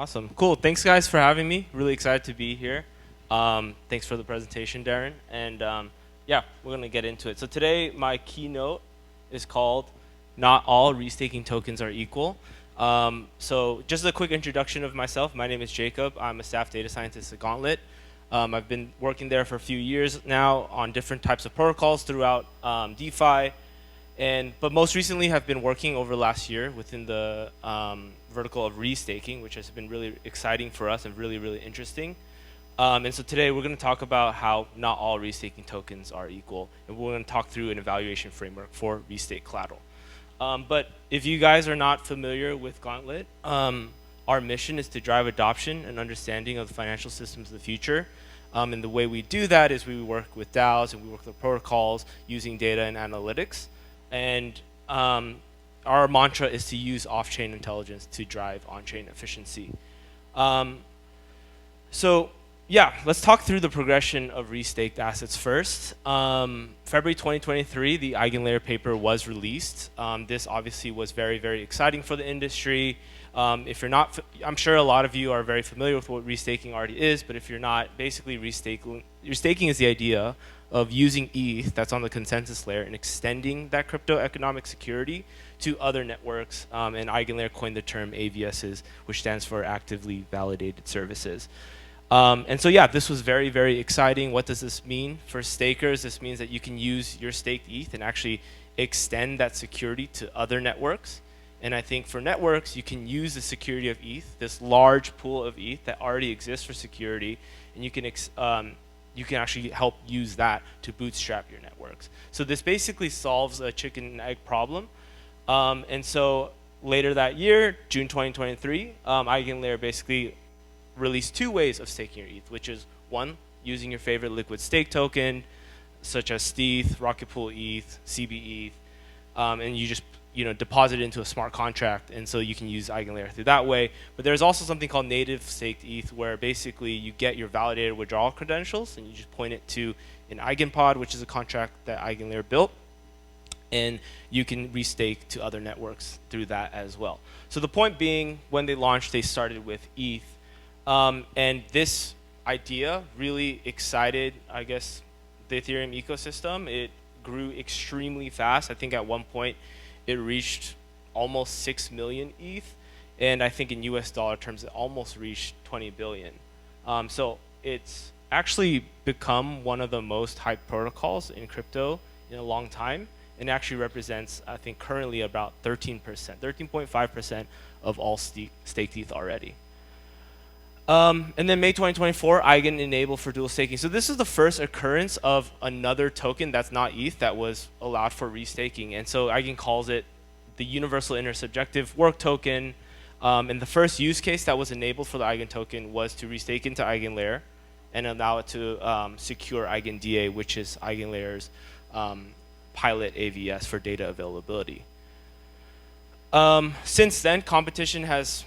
Awesome. Cool. Thanks, guys, for having me. Really excited to be here. Thanks for the presentation, Darren. And yeah, we're going to get into it. So today, my keynote is called Not All Restaking Tokens Are Equal. So just a quick introduction of myself. My name is Jacob. I'm a staff data scientist at Gauntlet. I've been working there for a few years now on different types of protocols throughout DeFi. But most recently have been working over last year within the vertical of restaking, which has been really exciting for us and really, really interesting. And so today we're going to talk about how not all restaking tokens are equal. And we're going to talk through an evaluation framework for restake collateral. But if you guys are not familiar with Gauntlet, our mission is to drive adoption and understanding of the financial systems of the future. And the way we do that is we work with DAOs and we work with protocols using data and analytics. And our mantra is to use off-chain intelligence to drive on-chain efficiency. So yeah, let's talk through the progression of restaked assets first. February 2023, the Eigenlayer paper was released. This obviously was very, very exciting for the industry. If you're not, I'm sure a lot of you are very familiar with what restaking already is, but if you're not, basically restaking is the idea of using ETH that's on the consensus layer and extending that crypto economic security to other networks. And Eigenlayer coined the term AVSs, which stands for actively validated services. And so yeah, this was very, very exciting. What does this mean for stakers? This means that you can use your staked ETH and actually extend that security to other networks. And I think for networks, you can use the security of ETH, this large pool of ETH that already exists for security, and you can actually help use that to bootstrap your networks. So this basically solves a chicken and egg problem. And so later that year, June 2023, Eigenlayer basically released two ways of staking your ETH, which is one, using your favorite liquid stake token, such as Steth, Rocket Pool ETH, CB ETH, and you just deposit it into a smart contract, and so you can use Eigenlayer through that way. But there's also something called native staked ETH, where basically you get your validated withdrawal credentials, and you just point it to an Eigenpod, which is a contract that Eigenlayer built, and you can restake to other networks through that as well. So the point being, when they launched, they started with ETH, and this idea really excited, I guess, the Ethereum ecosystem. It grew extremely fast. I think at one point it reached almost 6 million ETH, and I think in US dollar terms it almost reached 20 billion. So it's actually become one of the most hyped protocols in crypto in a long time, and actually represents, I think, currently about 13.5% of all staked ETH already. And then May 2024, Eigen enabled for dual staking. So this is the first occurrence of another token that's not ETH that was allowed for restaking. And so Eigen calls it the Universal Intersubjective Work Token. And the first use case that was enabled for the Eigen token was to restake into Eigenlayer and allow it to secure EigenDA, which is Eigenlayer's pilot AVS for data availability. Since then, competition has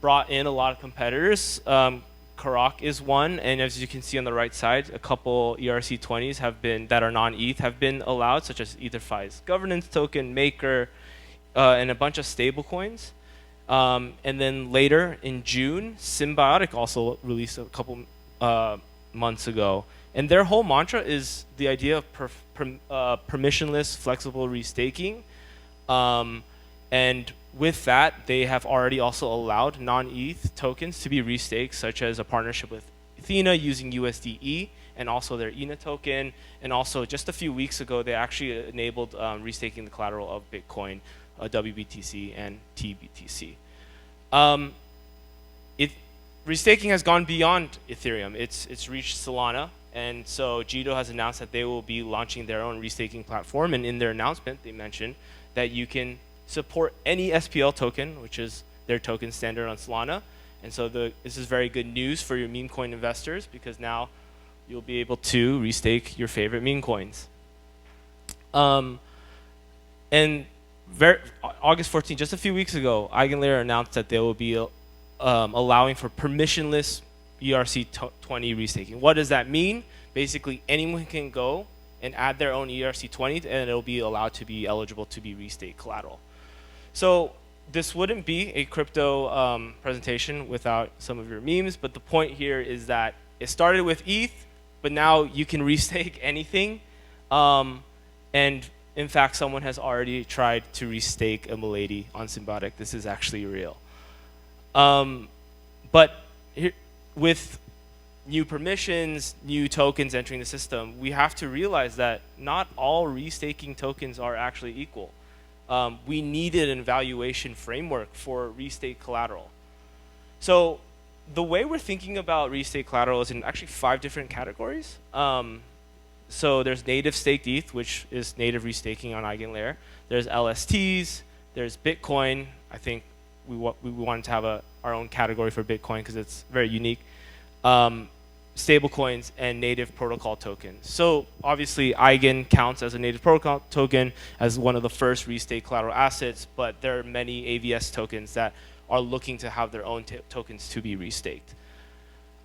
brought in a lot of competitors. Karak is one, and as you can see on the right side, a couple ERC20s that are non-ETH have been allowed, such as EtherFi's governance token, Maker, and a bunch of stablecoins. And then later in June, Symbiotic also released a couple months ago, and their whole mantra is the idea of permissionless, flexible restaking. And with that, they have already also allowed non-ETH tokens to be restaked, such as a partnership with Athena using USDE and also their ENA token. And also, just a few weeks ago, they actually enabled restaking the collateral of Bitcoin, WBTC, and TBTC. Restaking has gone beyond Ethereum. It's reached Solana. And so Jito has announced that they will be launching their own restaking platform. And in their announcement, they mentioned that you can support any SPL token, which is their token standard on Solana. And so this is very good news for your meme coin investors, because now you'll be able to restake your favorite meme coins. And August 14th, just a few weeks ago, Eigenlayer announced that they will be allowing for permissionless ERC20 restaking. What does that mean? Basically, anyone can go and add their own ERC20, and it'll be allowed to be eligible to be restaked collateral. So this wouldn't be a crypto presentation without some of your memes, but the point here is that it started with ETH, but now you can restake anything. And in fact, someone has already tried to restake a Milady on Symbiotic. This is actually real. But here, with new permissions, new tokens entering the system, we have to realize that not all restaking tokens are actually equal. We needed an evaluation framework for restake collateral. So the way we're thinking about restake collateral is in actually 5 different categories. So there's native staked ETH, which is native restaking on EigenLayer. There's LSTs. There's Bitcoin. I think we wanted to have our own category for Bitcoin because it's very unique. Stablecoins and native protocol tokens. So obviously Eigen counts as a native protocol token as one of the first restake collateral assets, but there are many AVS tokens that are looking to have their own tokens to be restaked.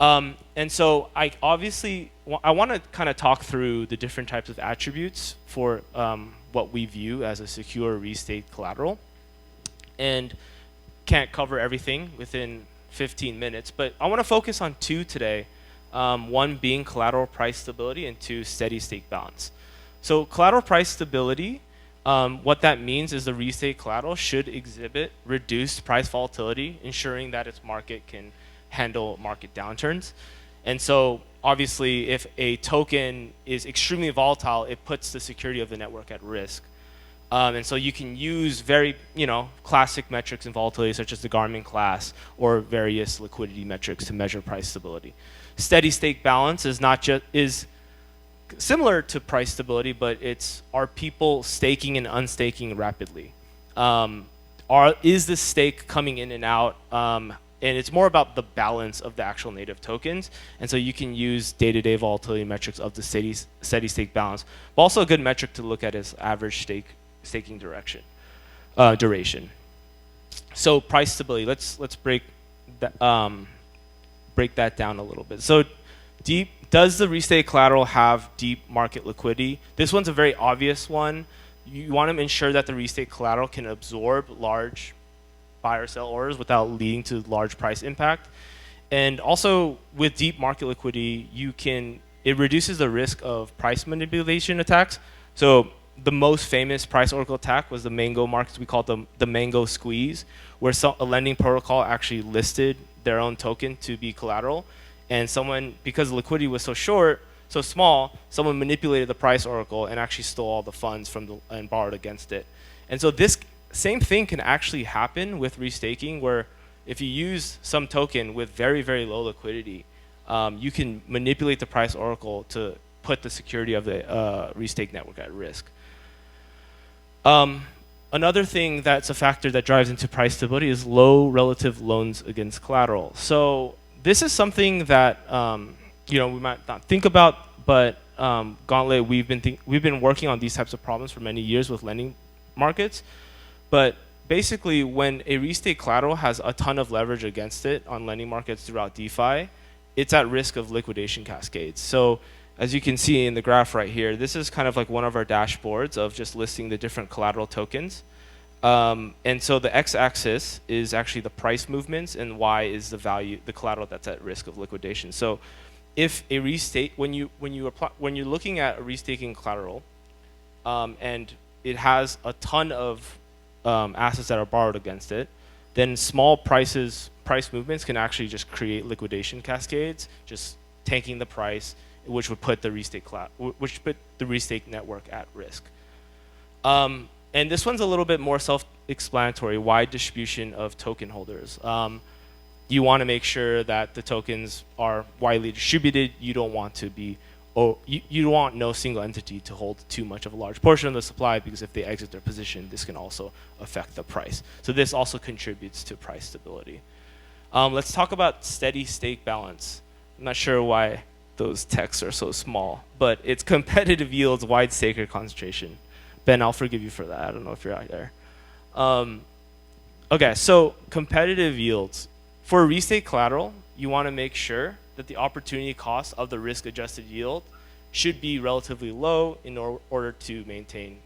And so I want to kind of talk through the different types of attributes for what we view as a secure restaked collateral. And can't cover everything within 15 minutes, but I want to focus on 2 today. One being collateral price stability and 2, steady state balance. So collateral price stability, what that means is the restake collateral should exhibit reduced price volatility, ensuring that its market can handle market downturns. And so obviously if a token is extremely volatile, it puts the security of the network at risk. And so you can use very, classic metrics in volatility such as the Garmin class or various liquidity metrics to measure price stability. Steady state balance is similar to price stability, but are people staking and unstaking rapidly? Is the stake coming in and out? And it's more about the balance of the actual native tokens. And so you can use day-to-day volatility metrics of the steady state balance. But also a good metric to look at is average staking duration. So price stability. Let's break that down a little bit. So does the restake collateral have deep market liquidity? This one's a very obvious one. You want to ensure that the restake collateral can absorb large buy or sell orders without leading to large price impact. And also with deep market liquidity, it reduces the risk of price manipulation attacks. So the most famous price oracle attack was the Mango markets. We call it the Mango squeeze, where a lending protocol actually listed their own token to be collateral. And because the liquidity was so small, someone manipulated the price oracle and actually stole all the funds and borrowed against it. And so this same thing can actually happen with restaking, where if you use some token with very, very low liquidity, you can manipulate the price oracle to put the security of the restake network at risk. Another thing that's a factor that drives into price stability is low relative loans against collateral. So this is something that we might not think about, but Gauntlet, we've been working on these types of problems for many years with lending markets. But basically, when a restake collateral has a ton of leverage against it on lending markets throughout DeFi, it's at risk of liquidation cascades. So as you can see in the graph right here, this is kind of like one of our dashboards of just listing the different collateral tokens. And so the x-axis is actually the price movements, and y is the collateral that's at risk of liquidation. So if a when you're looking at a restaking collateral, and it has a ton of assets that are borrowed against it, then small price movements can actually just create liquidation cascades, just tanking the price, which would put the restake network at risk. And this one's a little bit more self-explanatory. Wide distribution of token holders. You want to make sure that the tokens are widely distributed. You don't want you don't want no single entity to hold too much of a large portion of the supply, because if they exit their position, this can also affect the price. So this also contributes to price stability. Let's talk about steady state balance. I'm not sure why those texts are so small, but it's competitive yields, wide staker concentration. Ben, I'll forgive you for that. I don't know if you're out there. Okay, so competitive yields. For restake collateral, you want to make sure that the opportunity cost of the risk-adjusted yield should be relatively low in order to maintain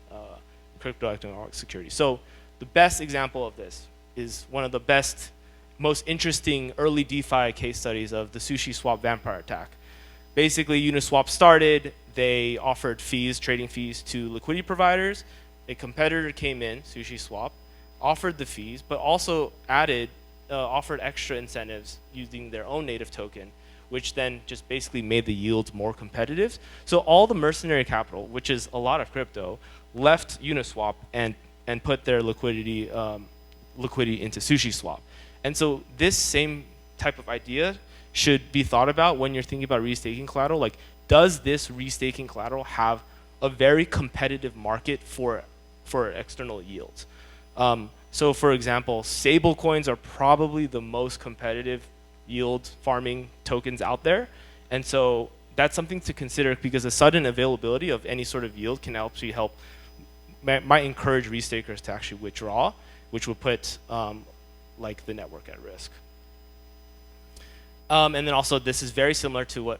crypto economic security. So the best example of this, is one of the best, most interesting early DeFi case studies of the Sushi Swap vampire attack. Basically, Uniswap started, they offered fees, trading fees to liquidity providers. A competitor came in, Sushi Swap, offered the fees, but also offered extra incentives using their own native token, which then just basically made the yields more competitive. So all the mercenary capital, which is a lot of crypto, left Uniswap and put their liquidity into Sushi Swap. And so this same type of idea should be thought about when you're thinking about restaking collateral. Like, does this restaking collateral have a very competitive market for external yields? So for example, stable coins are probably the most competitive yield farming tokens out there. And so that's something to consider, because the sudden availability of any sort of yield can actually might encourage restakers to actually withdraw, which would put like the network at risk. And then also, this is very similar to what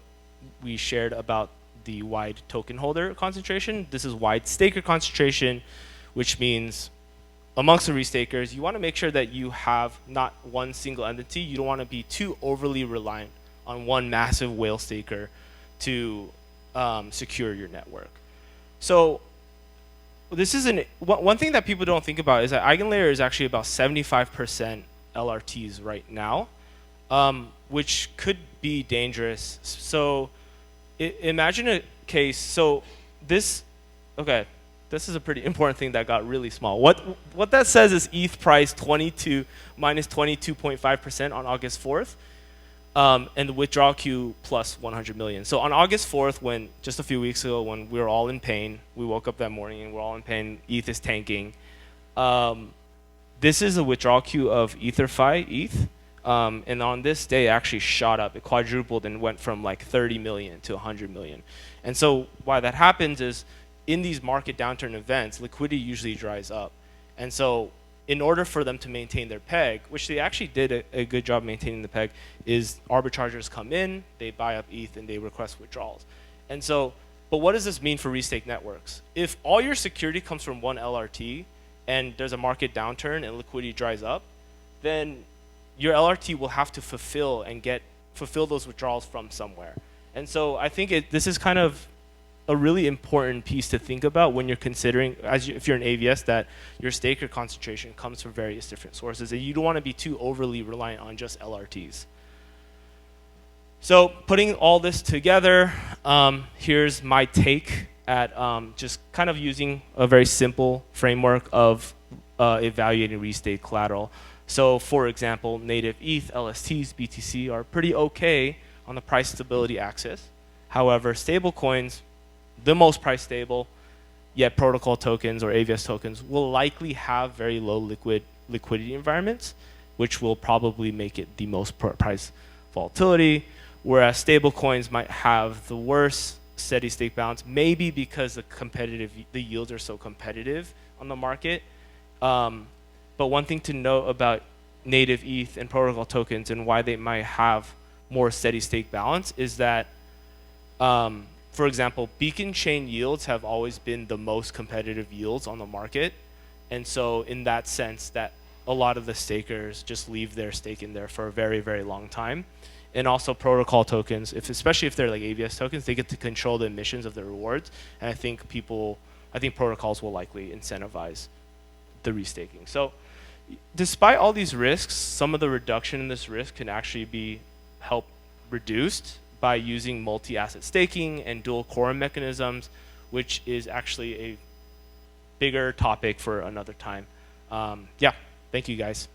we shared about the wide token holder concentration. This is wide staker concentration, which means amongst the restakers, you want to make sure that you have not one single entity. You don't want to be too overly reliant on one massive whale staker to secure your network. So this is one thing that people don't think about is that EigenLayer is actually about 75% LRTs right now, which could be dangerous. So imagine a case. So this is a pretty important thing that got really small. What that says is ETH price minus 22.5% on August 4th, and the withdrawal queue plus 100 million. So on August 4th, just a few weeks ago, when we were all in pain, we woke up that morning and we're all in pain, ETH is tanking. This is a withdrawal queue of EtherFi ETH. And on this day, it actually shot up. It quadrupled and went from like 30 million to 100 million. And so why that happens is, in these market downturn events, liquidity usually dries up. And so in order for them to maintain their peg, which they actually did a good job maintaining the peg, is arbitrageurs come in, they buy up ETH, and they request withdrawals. And so, but what does this mean for restake networks? If all your security comes from one LRT and there's a market downturn and liquidity dries up, then your LRT will have to fulfill those withdrawals from somewhere. And so I think this is kind of a really important piece to think about when you're considering, if you're an AVS, that your staker concentration comes from various different sources, and you don't want to be too overly reliant on just LRTs. So putting all this together, here's my take at just kind of using a very simple framework of evaluating restate collateral. So for example, native ETH, LSTs, BTC are pretty okay on the price stability axis. However, stablecoins, the most price stable, yet protocol tokens or AVS tokens will likely have very low liquidity environments, which will probably make it the most price volatility, whereas stablecoins might have the worst steady state balance, maybe because the yields are so competitive on the market. But one thing to note about native ETH and protocol tokens and why they might have more steady state balance is that, for example, beacon chain yields have always been the most competitive yields on the market. And so in that sense, that a lot of the stakers just leave their stake in there for a very, very long time. And also protocol tokens, especially if they're like AVS tokens, they get to control the emissions of the rewards. And I think protocols will likely incentivize the restaking. So despite all these risks, some of the reduction in this risk can actually be helped reduced by using multi-asset staking and dual quorum mechanisms, which is actually a bigger topic for another time. Yeah, thank you guys.